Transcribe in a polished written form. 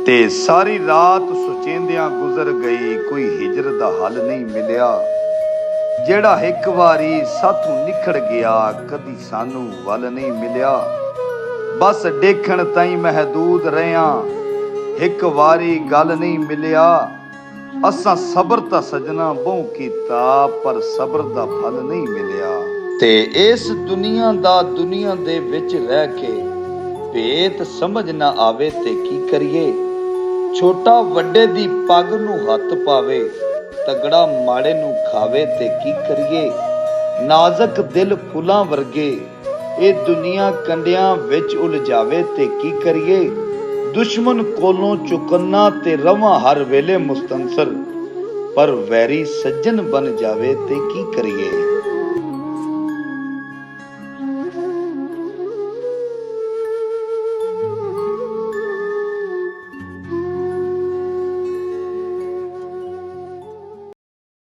ते सारी रात सुचेंदियां गुजर गई, कोई हिजर दा हल नहीं मिलिया। जेड़ा एक वारी साथों निखड़ गया, कदी सानू वल नहीं मिलिया। बस देखण ताईं महदूद रहिया, एक वारी गल नहीं मिलिया। असां सबर ता सजना बहु कीता, पर सबर दा फल नहीं मिलिया। ते इस दुनिया दा दुनिया दे विच रह के भेत समझ ना आवे ते की करिए। छोटा वड्डे दी पग नू हथ पावे, तगड़ा माड़े नू खावे ते की करिए। नाजक दिल फुलां वर्गे, ए दुनिया कंडियां विच उलझावे ते की करिए। दुश्मन कोलों चुकन्ना ते रवां हर वेले मुस्तंसर, पर वैरी सज्जन बन जावे ते की करिए।